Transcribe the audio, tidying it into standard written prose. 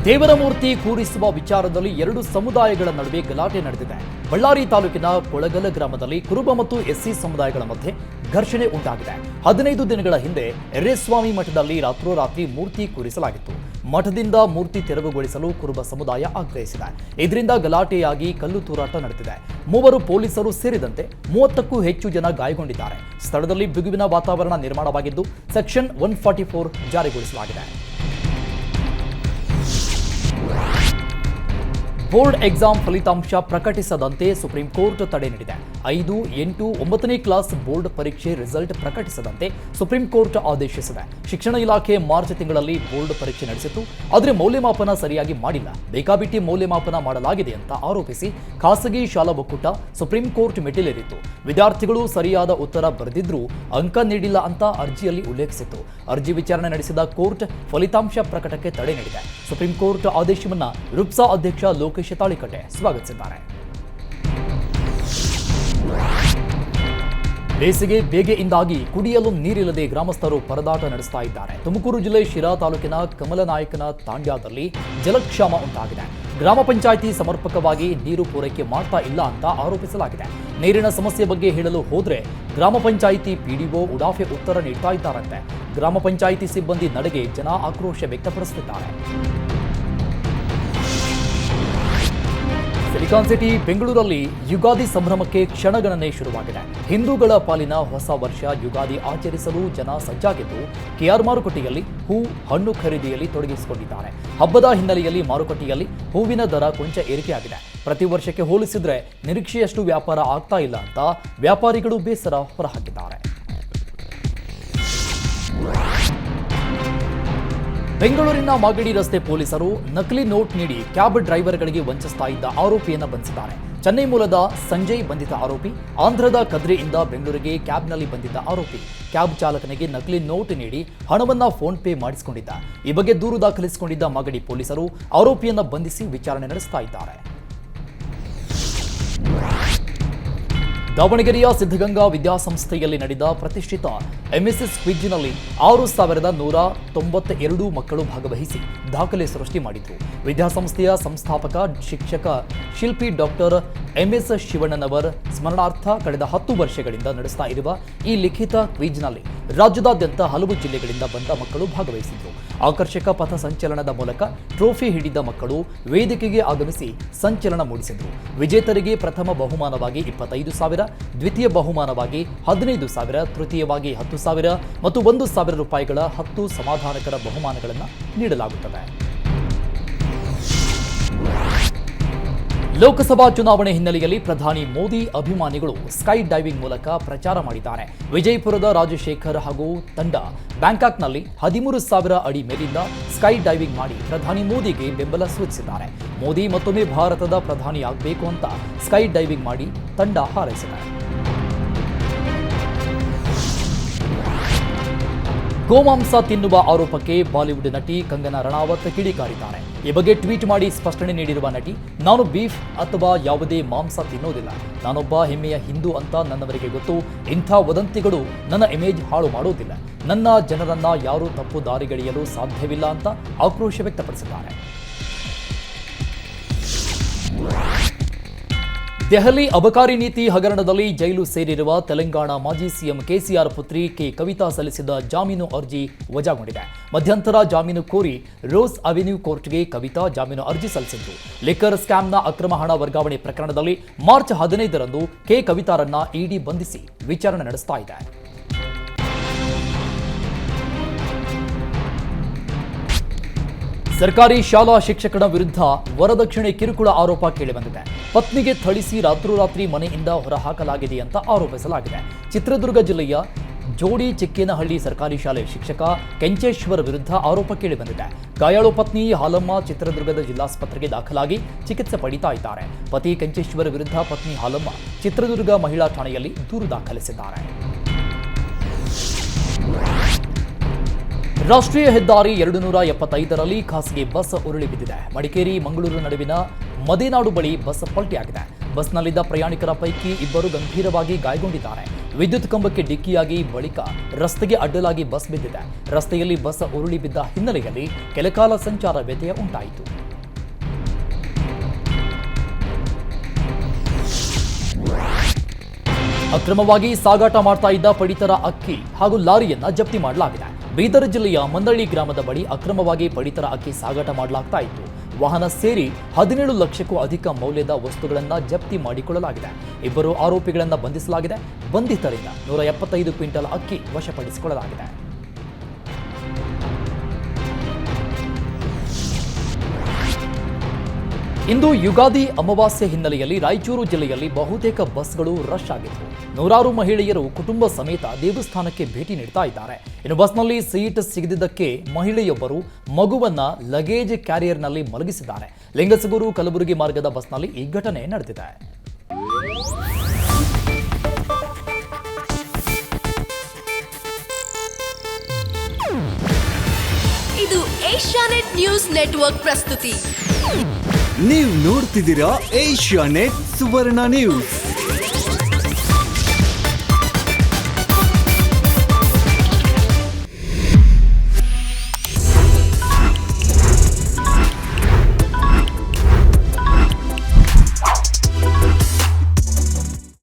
ದೇವರ ಮೂರ್ತಿ ಕೂರಿಸುವ ವಿಚಾರದಲ್ಲಿ ಎರಡು ಸಮುದಾಯಗಳ ನಡುವೆ ಗಲಾಟೆ ನಡೆದಿದೆ. ಬಳ್ಳಾರಿ ತಾಲೂಕಿನ ಕೊಳಗಲ ಗ್ರಾಮದಲ್ಲಿ ಕುರುಬ ಮತ್ತು ಎಸ್ಸಿ ಸಮುದಾಯಗಳ ಮಧ್ಯೆ ಘರ್ಷಣೆ ಉಂಟಾಗಿದೆ. 15 ದಿನಗಳ ಹಿಂದೆ ಎರ್ರೇಸ್ವಾಮಿ ಮಠದಲ್ಲಿ ರಾತ್ರೋರಾತ್ರಿ ಮೂರ್ತಿ ಕೂರಿಸಲಾಗಿತ್ತು. ಮಠದಿಂದ ಮೂರ್ತಿ ತೆರವುಗೊಳಿಸಲು ಕುರುಬ ಸಮುದಾಯ ಆಗ್ರಹಿಸಿದೆ. ಇದರಿಂದ ಗಲಾಟೆಯಾಗಿ ಕಲ್ಲು ತೂರಾಟ ನಡೆದಿದೆ. 3 ಪೊಲೀಸರು ಸೇರಿದಂತೆ 30ಕ್ಕೂ ಹೆಚ್ಚು ಜನ ಗಾಯಗೊಂಡಿದ್ದಾರೆ. ಸ್ಥಳದಲ್ಲಿ ಬಿಗುವಿನ ವಾತಾವರಣ ನಿರ್ಮಾಣವಾಗಿದ್ದು ಸೆಕ್ಷನ್ 144 ಜಾರಿಗೊಳಿಸಲಾಗಿದೆ. ಬೋರ್ಡ್ ಎಕ್ಸಾಮ್ ಫಲಿತಾಂಶ ಪ್ರಕಟಿಸದಂತೆ ಸುಪ್ರೀಂ ಕೋರ್ಟ್ ತಡೆ ನೀಡಿದೆ. 5, 8, 9ನೇ ಕ್ಲಾಸ್ ಬೋರ್ಡ್ ಪರೀಕ್ಷೆ ರಿಸಲ್ಟ್ ಪ್ರಕಟಿಸದಂತೆ ಸುಪ್ರೀಂ ಕೋರ್ಟ್ ಆದೇಶಿಸಿದೆ. ಶಿಕ್ಷಣ ಇಲಾಖೆ ಮಾರ್ಚ್ ತಿಂಗಳಲ್ಲಿ ಬೋರ್ಡ್ ಪರೀಕ್ಷೆ ನಡೆಸಿತ್ತು. ಆದರೆ ಮೌಲ್ಯಮಾಪನ ಸರಿಯಾಗಿ ಮಾಡಿಲ್ಲ, ಬೇಕಾಬಿಟ್ಟಿ ಮೌಲ್ಯಮಾಪನ ಮಾಡಲಾಗಿದೆ ಅಂತ ಆರೋಪಿಸಿ ಖಾಸಗಿ ಶಾಲಾ ಒಕ್ಕೂಟ ಸುಪ್ರೀಂ ಕೋರ್ಟ್ ಮೆಟ್ಟಿಲೇರಿತ್ತು. ವಿದ್ಯಾರ್ಥಿಗಳು ಸರಿಯಾದ ಉತ್ತರ ಬರೆದಿದ್ರೂ ಅಂಕ ನೀಡಿಲ್ಲ ಅಂತ ಅರ್ಜಿಯಲ್ಲಿ ಉಲ್ಲೇಖಿಸಿತ್ತು. ಅರ್ಜಿ ವಿಚಾರಣೆ ನಡೆಸಿದ ಕೋರ್ಟ್ ಫಲಿತಾಂಶ ಪ್ರಕಟಕ್ಕೆ ತಡೆ ನೀಡಿದೆ. ಸುಪ್ರೀಂ ಕೋರ್ಟ್ ಆದೇಶವನ್ನ ರುಪ್ಸಾ ಅಧ್ಯಕ್ಷ ಲೋಕೇಶ್ ತಾಳಿಕಟ್ಟೆ ಸ್ವಾಗತಿಸಿದ್ದಾರೆ. ಬೇಸಿಗೆ ಬೇಗೆಯಿಂದಾಗಿ ಕುಡಿಯಲು ನೀರಿಲ್ಲದೆ ಗ್ರಾಮಸ್ಥರು ಪರದಾಟ ನಡೆಸ್ತಾ ಇದ್ದಾರೆ. ತುಮಕೂರು ಜಿಲ್ಲೆ ಶಿರಾ ತಾಲೂಕಿನ ಕಮಲನಾಯಕನ ತಾಂಡ್ಯದಲ್ಲಿ ಜಲಕ್ಷಾಮ ಉಂಟಾಗಿದೆ. ಗ್ರಾಮ ಪಂಚಾಯಿತಿ ಸಮರ್ಪಕವಾಗಿ ನೀರು ಪೂರೈಕೆ ಮಾಡ್ತಾ ಇಲ್ಲ ಅಂತ ಆರೋಪಿಸಲಾಗಿದೆ. ನೀರಿನ ಸಮಸ್ಯೆ ಬಗ್ಗೆ ಹೇಳಲು ಹೋದ್ರೆ ಗ್ರಾಮ ಪಂಚಾಯಿತಿ ಪಿಡಿಒ ಉಡಾಫೆ ಉತ್ತರ ನೀಡ್ತಾ ಇದ್ದಾರಂತೆ. ಗ್ರಾಮ ಪಂಚಾಯಿತಿ ಸಿಬ್ಬಂದಿ ನಡೆಗೆ ಜನ ಆಕ್ರೋಶ ವ್ಯಕ್ತಪಡಿಸುತ್ತಿದ್ದಾರೆ. ಸಿಲಿಕಾನ್ ಸಿಟಿ ಬೆಂಗಳೂರಲ್ಲಿ ಯುಗಾದಿ ಸಂಭ್ರಮಕ್ಕೆ ಕ್ಷಣಗಣನೆ ಶುರುವಾಗಿದೆ. ಹಿಂದೂಗಳ ಪಾಲಿನ ಹೊಸ ವರ್ಷ ಯುಗಾದಿ ಆಚರಿಸಲು ಜನ ಸಜ್ಜಾಗಿದ್ದು ಕೆಆರ್ ಮಾರುಕಟ್ಟೆಯಲ್ಲಿ ಹೂ ಹಣ್ಣು ಖರೀದಿಯಲ್ಲಿ ತೊಡಗಿಸಿಕೊಂಡಿದ್ದಾರೆ. ಹಬ್ಬದ ಹಿನ್ನೆಲೆಯಲ್ಲಿ ಮಾರುಕಟ್ಟೆಯಲ್ಲಿ ಹೂವಿನ ದರ ಕೊಂಚ ಏರಿಕೆಯಾಗಿದೆ. ಪ್ರತಿ ವರ್ಷಕ್ಕೆ ಹೋಲಿಸಿದ್ರೆ ನಿರೀಕ್ಷೆಯಷ್ಟು ವ್ಯಾಪಾರ ಆಗ್ತಾ ಇಲ್ಲ ಅಂತ ವ್ಯಾಪಾರಿಗಳು ಬೇಸರ ಹೊರಹಾಕಿದ್ದಾರೆ. ಬೆಂಗಳೂರಿನ ಮಾಗಡಿ ರಸ್ತೆ ಪೊಲೀಸರು ನಕಲಿ ನೋಟ್ ನೀಡಿ ಕ್ಯಾಬ್ ಡ್ರೈವರ್ಗಳಿಗೆ ವಂಚಿಸ್ತಾ ಇದ್ದ ಆರೋಪಿಯನ್ನು ಬಂಧಿಸಿದ್ದಾರೆ. ಚೆನ್ನೈ ಮೂಲದ ಸಂಜಯ್ ಬಂಧಿತ ಆರೋಪಿ. ಆಂಧ್ರದ ಕದ್ರಿಯಿಂದ ಬೆಂಗಳೂರಿಗೆ ಕ್ಯಾಬ್ನಲ್ಲಿ ಬಂದಿದ್ದ ಆರೋಪಿ ಕ್ಯಾಬ್ ಚಾಲಕನಿಗೆ ನಕಲಿ ನೋಟ್ ನೀಡಿ ಹಣವನ್ನ ಫೋನ್ ಪೇ ಮಾಡಿಸಿಕೊಂಡಿದ್ದ. ಈ ಬಗ್ಗೆ ದೂರು ದಾಖಲಿಸಿಕೊಂಡಿದ್ದ ಮಾಗಡಿ ಪೊಲೀಸರು ಆರೋಪಿಯನ್ನ ಬಂಧಿಸಿ ವಿಚಾರಣೆ ನಡೆಸ್ತಾ ಇದ್ದಾರೆ. ದಾವಣಗೆರೆಯ ಸಿದ್ಧಗಂಗಾ ವಿದ್ಯಾಸಂಸ್ಥೆಯಲ್ಲಿ ನಡೆದ ಪ್ರತಿಷ್ಠಿತ ಎಂಎಸ್ಎಸ್ ಕ್ವಿಜ್ನಲ್ಲಿ 6,192 ಮಕ್ಕಳು ಭಾಗವಹಿಸಿ ದಾಖಲೆ ಸೃಷ್ಟಿ ಮಾಡಿದ್ರು. ವಿದ್ಯಾಸಂಸ್ಥೆಯ ಸಂಸ್ಥಾಪಕ ಶಿಕ್ಷಕ ಶಿಲ್ಪಿ ಡಾಕ್ಟರ್ ಎಂಎಸ್ ಶಿವಣ್ಣನವರ್ ಸ್ಮರಣಾರ್ಥ ಕಳೆದ 10 ವರ್ಷಗಳಿಂದ ನಡೆಸ್ತಾ ಇರುವ ಈ ಲಿಖಿತ ಕ್ವಿಜ್ನಲ್ಲಿ ರಾಜ್ಯದಾದ್ಯಂತ ಹಲವು ಜಿಲ್ಲೆಗಳಿಂದ ಬಂದ ಮಕ್ಕಳು ಭಾಗವಹಿಸಿದ್ರು. ಆಕರ್ಷಕ ಪಥ ಸಂಚಲನದ ಮೂಲಕ ಟ್ರೋಫಿ ಹಿಡಿದ ಮಕ್ಕಳು ವೇದಿಕೆಗೆ ಆಗಮಿಸಿ ಸಂಚಲನ ಮೂಡಿಸಿದ್ರು. ವಿಜೇತರಿಗೆ ಪ್ರಥಮ ಬಹುಮಾನವಾಗಿ 25,000, ದ್ವಿತೀಯ ಬಹುಮಾನವಾಗಿ 15,000, ತೃತೀಯವಾಗಿ 10,000 ಮತ್ತು 1,000 ರೂಪಾಯಿಗಳ 10 ಸಮಾಧಾನಕರ ಬಹುಮಾನಗಳನ್ನು ನೀಡಲಾಗುತ್ತದೆ. ಲೋಕಸಭಾ ಚುನಾವಣೆ ಹಿನ್ನೆಲೆಯಲ್ಲಿ ಪ್ರಧಾನಿ ಮೋದಿ ಅಭಿಮಾನಿಗಳು ಸ್ಕೈ ಡೈವಿಂಗ್ ಮೂಲಕ ಪ್ರಚಾರ ಮಾಡಿದ್ದಾರೆ. ವಿಜಯಪುರದ ರಾಜಶೇಖರ್ ಹಾಗೂ ತಂಡ ಬ್ಯಾಂಕಾಕ್ನಲ್ಲಿ 13,000 ಅಡಿ ಮೇಲಿಂದ ಸ್ಕೈ ಡೈವಿಂಗ್ ಮಾಡಿ ಪ್ರಧಾನಿ ಮೋದಿಗೆ ಬೆಂಬಲ ಸೂಚಿಸಿದ್ದಾರೆ. ಮೋದಿ ಮತ್ತೊಮ್ಮೆ ಭಾರತದ ಪ್ರಧಾನಿಯಾಗಬೇಕು ಅಂತ ಸ್ಕೈ ಡೈವಿಂಗ್ ಮಾಡಿ ತಂಡ ಹಾರೈಸಿದೆ. ಗೋಮಾಂಸ ತಿನ್ನುವ ಆರೋಪಕ್ಕೆ ಬಾಲಿವುಡ್ ನಟಿ ಕಂಗನಾ ರಣಾವತ್ ಕಿಡಿಕಾರಿದ್ದಾರೆ. ಈ ಬಗ್ಗೆ ಟ್ವೀಟ್ ಮಾಡಿ ಸ್ಪಷ್ಟನೆ ನೀಡಿರುವ ನಟಿ, ನಾನು ಬೀಫ್ ಅಥವಾ ಯಾವುದೇ ಮಾಂಸ ತಿನ್ನೋದಿಲ್ಲ. ನಾನೊಬ್ಬ ಹೆಮ್ಮೆಯ ಹಿಂದೂ ಅಂತ ನನ್ನವರಿಗೆ ಗೊತ್ತು. ಇಂಥ ವದಂತಿಗಳು ನನ್ನ ಇಮೇಜ್ ಹಾಳು ಮಾಡೋದಿಲ್ಲ. ನನ್ನ ಜನರನ್ನ ಯಾರೂ ತಪ್ಪು ದಾರಿಗೆಳೆಯಲು ಸಾಧ್ಯವಿಲ್ಲ ಅಂತ ಆಕ್ರೋಶ ವ್ಯಕ್ತಪಡಿಸಿದ್ದಾರೆ. ದೆಹಲಿ ಅಬಕಾರಿ ನೀತಿ ಹಗರಣದಲ್ಲಿ ಜೈಲು ಸೇರಿರುವ ತೆಲಂಗಾಣ ಮಾಜಿ ಸಿಎಂ ಕೆಸಿಆರ್ ಪುತ್ರಿ ಕೆ ಕವಿತಾ ಸಲ್ಲಿಸಿದ ಜಾಮೀನು ಅರ್ಜಿ ವಜಾಗೊಂಡಿದೆ. ಮಧ್ಯಂತರ ಜಾಮೀನು ಕೋರಿ ರೋಸ್ ಅವೆನ್ಯೂ ಕೋರ್ಟ್ಗೆ ಕವಿತಾ ಜಾಮೀನು ಅರ್ಜಿ ಸಲ್ಲಿಸಿದ್ರು. ಲಿಕ್ಕರ್ ಸ್ಕ್ಯಾಮ್ನ ಅಕ್ರಮ ಹಣ ವರ್ಗಾವಣೆ ಪ್ರಕರಣದಲ್ಲಿ ಮಾರ್ಚ್ 15ರಂದು ಕೆ ಕವಿತಾರನ್ನ ಇಡಿ ಬಂಧಿಸಿ ವಿಚಾರಣೆ ನಡೆಸ್ತಾ ಇದೆ. ಸರ್ಕಾರಿ ಶಾಲಾ ಶಿಕ್ಷಕನ ವಿರುದ್ಧ ವರದಕ್ಷಿಣೆ ಕಿರುಕುಳ ಆರೋಪ ಕೇಳಿಬಂದಿದೆ. ಪತ್ನಿಗೆ ಥಳಿಸಿ ರಾತ್ರೋರಾತ್ರಿ ಮನೆಯಿಂದ ಹೊರಹಾಕಲಾಗಿದೆ ಅಂತ ಆರೋಪಿಸಲಾಗಿದೆ. ಚಿತ್ರದುರ್ಗ ಜಿಲ್ಲೆಯ ಜೋಡಿ ಚಿಕ್ಕೇನಹಳ್ಳಿ ಸರ್ಕಾರಿ ಶಾಲೆ ಶಿಕ್ಷಕ ಕೆಂಚೇಶ್ವರ್ ವಿರುದ್ಧ ಆರೋಪ ಕೇಳಿಬಂದಿದೆ. ಗಾಯಾಳು ಪತ್ನಿ ಹಾಲಮ್ಮ ಚಿತ್ರದುರ್ಗದ ಜಿಲ್ಲಾಸ್ಪತ್ರೆಗೆ ದಾಖಲಾಗಿ ಚಿಕಿತ್ಸೆ ಪಡಿತಾ ಇದ್ದಾರೆ. ಪತಿ ಕೆಂಚೇಶ್ವರ್ ವಿರುದ್ಧ ಪತ್ನಿ ಹಾಲಮ್ಮ ಚಿತ್ರದುರ್ಗ ಮಹಿಳಾ ಠಾಣೆಯಲ್ಲಿ ದೂರು ದಾಖಲಿಸಿದ್ದಾರೆ. ರಾಷ್ಟ್ರೀಯ ಹೆದ್ದಾರಿ 275ರಲ್ಲಿ ಖಾಸಗಿ ಬಸ್ ಉರುಳಿ ಬಿದ್ದಿದೆ. ಮಡಿಕೇರಿ ಮಂಗಳೂರು ನಡುವಿನ ಮದೆನಾಡು ಬಳಿ ಬಸ್ ಪಲ್ಟಿಯಾಗಿದೆ. ಬಸ್ನಲ್ಲಿದ್ದ ಪ್ರಯಾಣಿಕರ ಪೈಕಿ 2 ಗಂಭೀರವಾಗಿ ಗಾಯಗೊಂಡಿದ್ದಾರೆ. ವಿದ್ಯುತ್ ಕಂಬಕ್ಕೆ ಡಿಕ್ಕಿಯಾಗಿ ಬಳಿಕ ರಸ್ತೆಗೆ ಅಡ್ಡಲಾಗಿ ಬಸ್ ಬಿದ್ದಿದೆ. ರಸ್ತೆಯಲ್ಲಿ ಬಸ್ ಉರುಳಿ ಬಿದ್ದ ಹಿನ್ನೆಲೆಯಲ್ಲಿ ಕೆಲಕಾಲ ಸಂಚಾರ ವ್ಯತ್ಯಯ ಉಂಟಾಯಿತು. ಅಕ್ರಮವಾಗಿ ಸಾಗಾಟ ಮಾಡ್ತಾ ಇದ್ದ ಪಡಿತರ ಅಕ್ಕಿ ಹಾಗೂ ಲಾರಿಯನ್ನ ಜಪ್ತಿ ಮಾಡಲಾಗಿದೆ. ಬೀದರ್ ಜಿಲ್ಲೆಯ ಮಂದಳ್ಳಿ ಗ್ರಾಮದ ಬಳಿ ಅಕ್ರಮವಾಗಿ ಪಡಿತರ ಅಕ್ಕಿ ಸಾಗಾಟ ಮಾಡಲಾಗ್ತಾ ಇತ್ತು. ವಾಹನ ಸೇರಿ 17 ಲಕ್ಷಕ್ಕೂ ಅಧಿಕ ಮೌಲ್ಯದ ವಸ್ತುಗಳನ್ನು ಜಪ್ತಿ ಮಾಡಿಕೊಳ್ಳಲಾಗಿದೆ. ಇಬ್ಬರು ಆರೋಪಿಗಳನ್ನು ಬಂಧಿಸಲಾಗಿದೆ. ಬಂಧಿತರಿಂದ 175 ಕ್ವಿಂಟಲ್ ಅಕ್ಕಿ ವಶಪಡಿಸಿಕೊಳ್ಳಲಾಗಿದೆ. ಇಂದು ಯುಗಾದಿ ಅಮಾವಾಸ್ಯೆ ಹಿನ್ನೆಲೆಯಲ್ಲಿ ರಾಯಚೂರು ಜಿಲ್ಲೆಯಲ್ಲಿ ಬಹುತೇಕ ಬಸ್ಗಳು ರಶ್ ಆಗಿತ್ತು. ನೂರಾರು ಮಹಿಳೆಯರು ಕುಟುಂಬ ಸಮೇತ ದೇವಸ್ಥಾನಕ್ಕೆ ಭೇಟಿ ನೀಡ್ತಾ ಇದ್ದಾರೆ. ಇನ್ನು ಬಸ್ನಲ್ಲಿ ಸೀಟ್ ಸಿಗದಿದ್ದಕ್ಕೆ ಮಹಿಳೆಯೊಬ್ಬರು ಮಗುವನ್ನ ಲಗೇಜ್ ಕ್ಯಾರಿಯರ್ನಲ್ಲಿ ಮಲಗಿಸಿದ್ದಾರೆ. ಲಿಂಗಸಗೂರು ಕಲಬುರಗಿ ಮಾರ್ಗದ ಬಸ್ನಲ್ಲಿ ಈ ಘಟನೆ ನಡೆದಿದೆ. ಇದು ಏಷ್ಯಾನೆಟ್ ನ್ಯೂಸ್ ನೆಟ್ವರ್ಕ್ ಪ್ರಸ್ತುತಿ. ನೀವು ನೋಡ್ತಿದ್ದೀರಾ ಏಷ್ಯಾನೆಟ್ ಸುವರ್ಣ ನ್ಯೂಸ್.